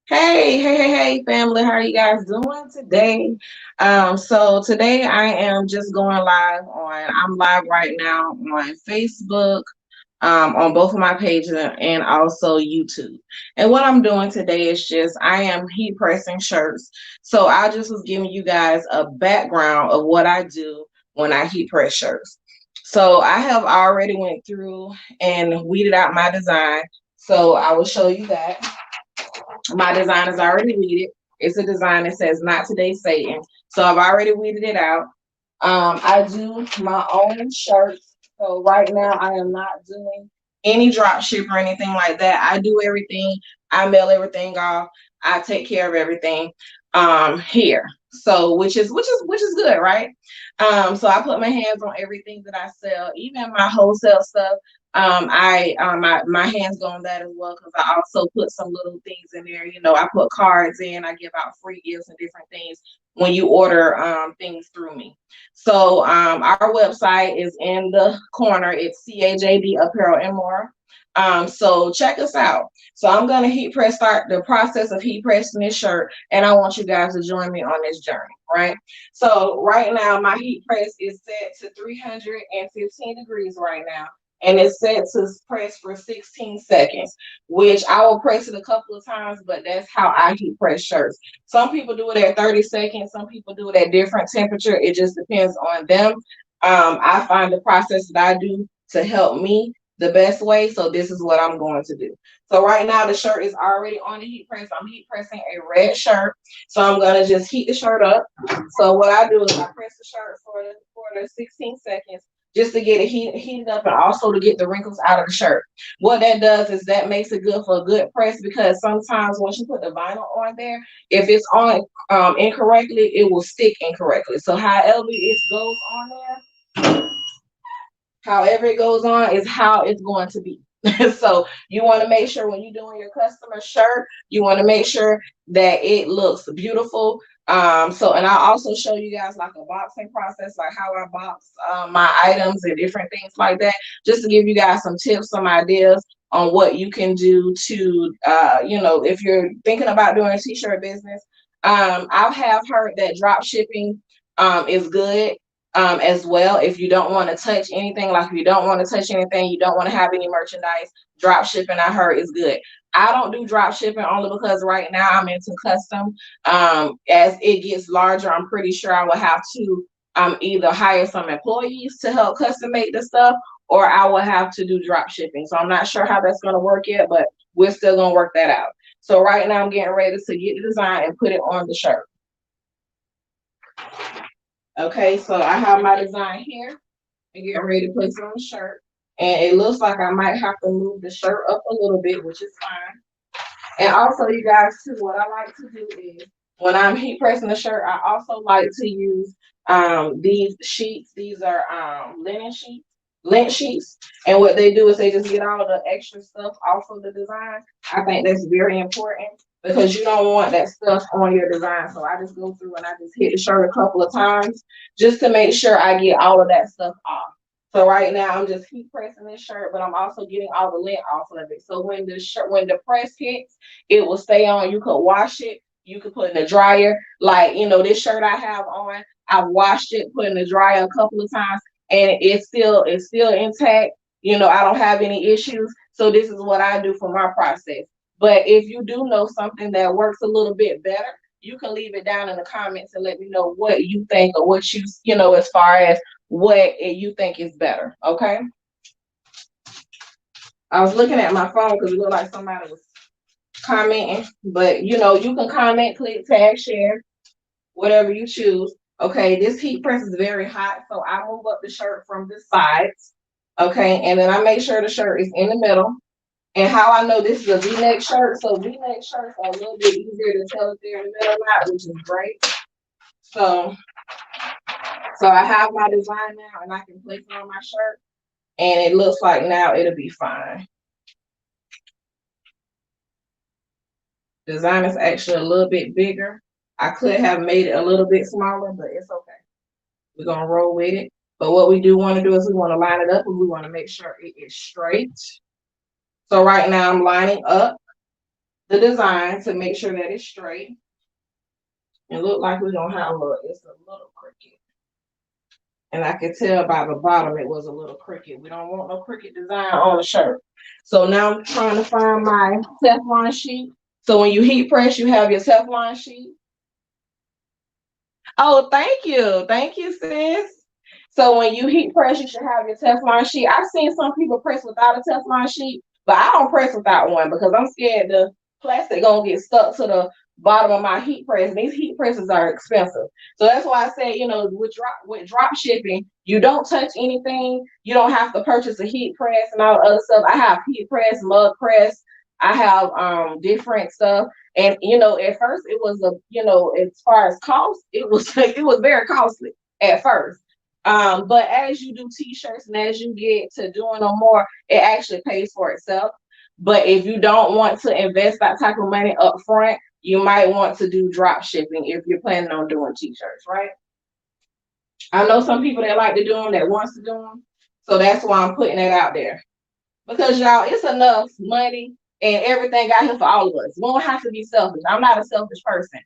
Hey, family. How are you guys doing today? So today I am just going live I'm live right now on Facebook, on both of my pages and also YouTube. And what I'm doing today is I am heat pressing shirts. So I just was giving you guys a background of what I do when I heat press shirts. So I have already went through and weeded out my design. So I will show you that. My design is already weeded. It's a design that says "Not Today, Satan." So I've already weeded it out. I do my own shirts. So right now I am not doing any drop ship or anything like that. I do everything. I mail everything off. I take care of everything here. So which is good, right? So I put my hands on everything that I sell, even my wholesale stuff. My hands go on that as well because I also put some little things in there. I put cards in. I give out free gifts and different things when you order things through me. So our website is in the corner. It's CAJD Apparel and More. So check us out. So I'm gonna start the process of heat pressing this shirt, and I want you guys to join me on this journey, right? So right now my heat press is set to 315 degrees right now, and it's set to press for 16 seconds, which I will press it a couple of times, but that's how I heat press shirts. Some people do it at 30 seconds, some people do it at different temperature. It just depends on them. I find the process that I do to help me the best way. So this is what I'm going to do. So right now the shirt is already on the heat press. I'm heat pressing a red shirt. So I'm gonna just heat the shirt up. So what I do is I press the shirt for the 16 seconds just to get it heated up and also to get the wrinkles out of the shirt. What that does is that makes it good for a good press because sometimes once you put the vinyl on there, if it's on incorrectly, it will stick incorrectly. So however it goes on is how it's going to be. So you want to make sure when you're doing your customer shirt, you want to make sure that it looks beautiful. And I'll also show you guys like a boxing process, like how I box my items and different things like that, just to give you guys some tips, some ideas on what you can do to, if you're thinking about doing a t-shirt business. I have heard that drop shipping is good as well. If you don't want to touch anything, like if you don't want to touch anything, you don't want to have any merchandise, drop shipping I heard is good. I don't do drop shipping only because right now I'm into custom. As it gets larger, I'm pretty sure I will have to either hire some employees to help custom make the stuff, or I will have to do drop shipping. So I'm not sure how that's going to work yet, but we're still going to work that out. So right now I'm getting ready to get the design and put it on the shirt. Okay, so I have my design here and getting ready to put it on the shirt. And it looks like I might have to move the shirt up a little bit, which is fine. And also, you guys, too, what I like to do is when I'm heat pressing the shirt, I also like to use these sheets. These are lint sheets. And what they do is they just get all the extra stuff off of the design. I think that's very important because you don't want that stuff on your design. So I just go through and I just hit the shirt a couple of times just to make sure I get all of that stuff off. So right now I'm just heat pressing this shirt, but I'm also getting all the lint off of it. So when the press hits, it will stay on. You could wash it. You could put in the dryer. Like, this shirt I have on, I've washed it, put in the dryer a couple of times, and it's still intact. I don't have any issues. So this is what I do for my process. But if you do know something that works a little bit better, you can leave it down in the comments and let me know what you think or what as far as what you think is better. Okay. I was looking at my phone because it looked like somebody was commenting, but you can comment, click, tag, share, whatever you choose. Okay, this heat press is very hot, so I move up the shirt from the sides. Okay, and then I make sure the shirt is in the middle. And how I know this is a V-neck shirt, so V-neck shirts are a little bit easier to tell if they're in the middle or not, which is great. So I have my design now, and I can place it on my shirt, and it looks like now it'll be fine. Design is actually a little bit bigger. I could have made it a little bit smaller, but it's okay. We're gonna roll with it. But what we do want to do is we want to line it up and we want to make sure it is straight. So right now I'm lining up the design to make sure that it's straight. It look like we're gonna have it's a little crooked. And I could tell by the bottom it was a little crooked. We don't want no crooked design on the shirt. So now I'm trying to find my Teflon sheet. So when you heat press, you have your Teflon sheet. Oh, thank you. Thank you, sis. So when you heat press, you should have your Teflon sheet. I've seen some people press without a Teflon sheet, but I don't press without one because I'm scared the plastic gonna get stuck to the bottom of my heat press. These heat presses are expensive. So that's why I say, with drop shipping, you don't touch anything. You don't have to purchase a heat press and all the other stuff. I have heat press, mug press. I have different stuff. And at first it was as far as cost, it was it was very costly at first. But as you do t-shirts and as you get to doing them more, it actually pays for itself. But if you don't want to invest that type of money up front, you might want to do drop shipping if you're planning on doing t-shirts, right? I know some people that like to do them, that wants to do them. So that's why I'm putting it out there. Because y'all, it's enough money and everything out here for all of us. We don't have to be selfish. I'm not a selfish person.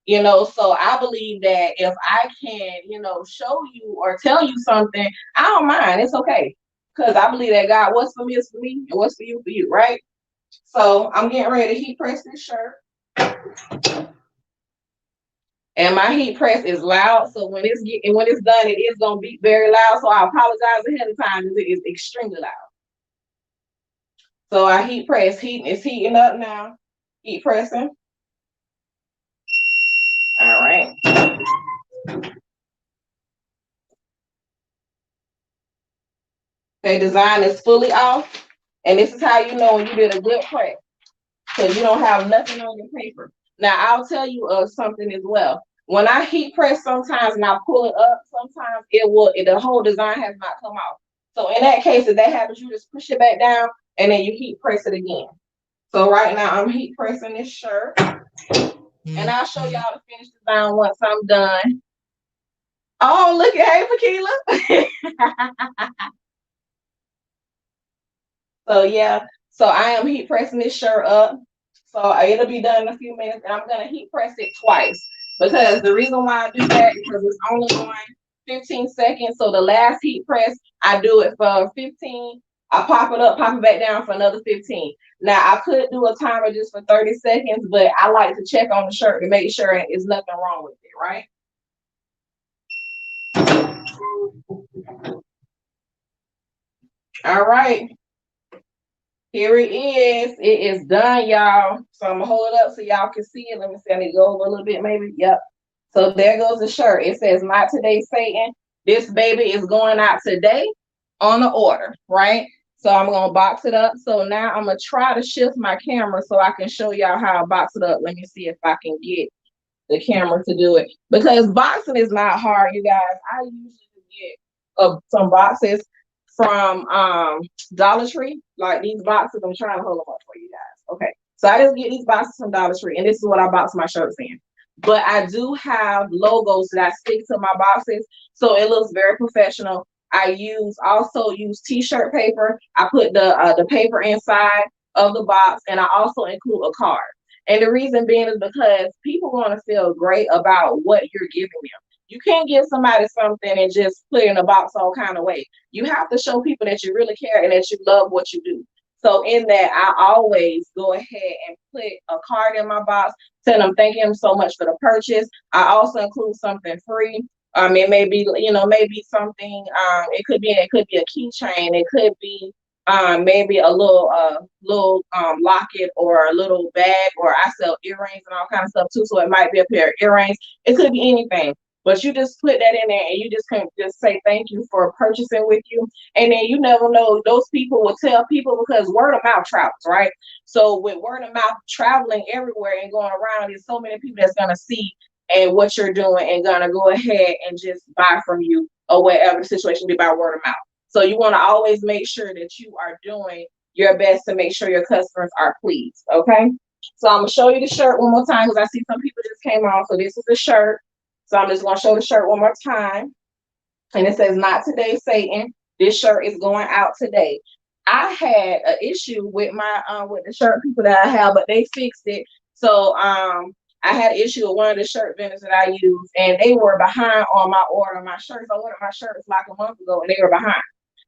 So I believe that if I can, show you or tell you something, I don't mind. It's okay. Because I believe that God, what's for me is for me, and what's for you, right? So I'm getting ready to heat press this shirt. And my heat press is loud. So when it's done, it is gonna be very loud. So I apologize ahead of time because it is extremely loud. So I heat press, it's heating up now. Heat pressing. All right. Okay, design is fully off. And this is how you know when you did a good press. Because you don't have nothing on your paper. Now I'll tell you something as well. When I heat press sometimes and I pull it up, sometimes the whole design has not come off. So in that case, if that happens, you just push it back down and then you heat press it again. So right now I'm heat pressing this shirt. And I'll show y'all the finished design once I'm done. Oh, look at, hey, Fakila. So yeah, so I am heat pressing this shirt up. So it'll be done in a few minutes, and I'm gonna heat press it twice because the reason why I do that is because it's only going 15 seconds. So the last heat press, I do it for 15. I pop it up, pop it back down for another 15. Now I could do a timer just for 30 seconds, but I like to check on the shirt to make sure there's nothing wrong with it, right? All right. Here it is. It is done, y'all. So I'm gonna hold it up so y'all can see it. Let me see. I need to go over a little bit, maybe. Yep. So there goes the shirt. It says, "Not today, Satan." This baby is going out today on the order, right? So I'm gonna box it up. So now I'm gonna try to shift my camera so I can show y'all how I box it up. Let me see if I can get the camera to do it because boxing is not hard, you guys. I usually get some boxes from Dollar Tree, like these boxes. I'm trying to hold them up for you guys. Okay, so I just get these boxes from Dollar Tree, and this is what I box my shirts in. But I do have logos that I stick to my boxes, so it looks very professional. I also use t-shirt paper. I put the paper inside of the box, and I also include a card. And the reason being is because people want to feel great about what you're giving them. You can't give somebody something and just put it in a box all kind of way. You have to show people that you really care and that you love what you do. So in that, I always go ahead and put a card in my box, tell them thanking them so much for the purchase. I also include something free. It may be, maybe something. It could be a keychain. It could be maybe a little locket or a little bag, or I sell earrings and all kinds of stuff too. So it might be a pair of earrings. It could be anything. But you just put that in there and you just can just say thank you for purchasing with you. And then you never know, those people will tell people because word of mouth travels, right? So with word of mouth traveling everywhere and going around, there's so many people that's gonna see and what you're doing and gonna go ahead and just buy from you or whatever the situation be by word of mouth. So you want to always make sure that you are doing your best to make sure your customers are pleased, okay? So I'm gonna show you the shirt one more time because I see some people just came on. So this is the shirt. So I'm just gonna show the shirt one more time. And it says, "Not today, Satan." This shirt is going out today. I had an issue with my with the shirt people that I have, but they fixed it. So I had an issue with one of the shirt vendors that I use, and they were behind on my order of my shirts. I ordered my shirts like a month ago, and they were behind.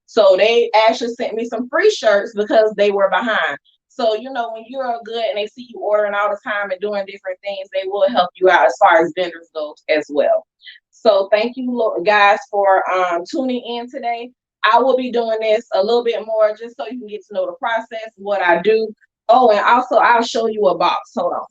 So they actually sent me some free shirts because they were behind. So you know, when you're good and they see you ordering all the time and doing different things, they will help you out as far as vendors go as well. So thank you guys for tuning in today. I will be doing this a little bit more just so you can get to know the process, what I do. Oh, and also I'll show you a box. Hold on.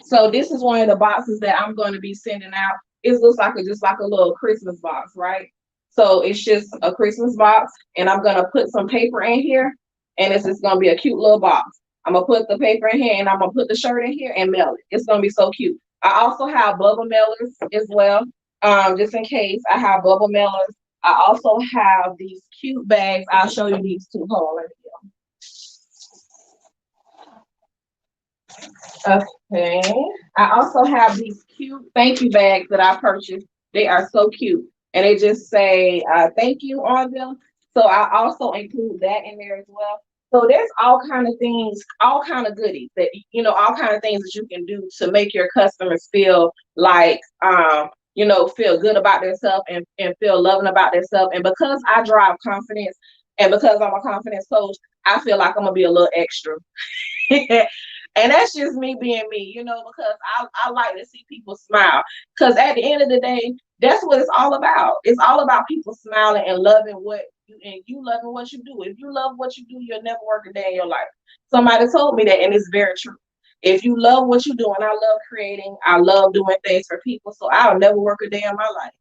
So this is one of the boxes that I'm going to be sending out. It looks like just like a little Christmas box, right? So it's just a Christmas box, and I'm gonna put some paper in here, and it's just gonna be a cute little box. I'm gonna put the paper in here, and I'm gonna put the shirt in here and mail it. It's gonna be so cute. I also have bubble mailers as well, just in case. I have bubble mailers. I also have these cute bags. I'll show you these two. Hold on, okay. I also have these cute thank you bags that I purchased. They are so cute. And they just say thank you on them. So I also include that in there as well. So there's all kind of things, all kind of goodies that all kind of things that you can do to make your customers feel like feel good about themselves and feel loving about themselves. And because I drive confidence and because I'm a confidence coach, I feel like I'm gonna be a little extra. And that's just me being me, because I like to see people smile. Because at the end of the day, that's what it's all about. It's all about people smiling and loving you loving what you do. If you love what you do, you'll never work a day in your life. Somebody told me that, and it's very true. If you love what you do, and I love creating, I love doing things for people, so I'll never work a day in my life.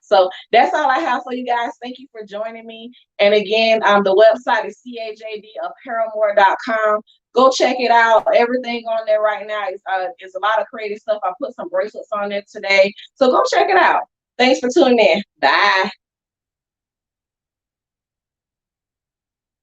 So that's all I have for you guys. Thank you for joining me. And again, the website is cajdapparamore.com. Go check it out. Everything on there right now is a lot of creative stuff. I put some bracelets on there today. So go check it out. Thanks for tuning in. Bye.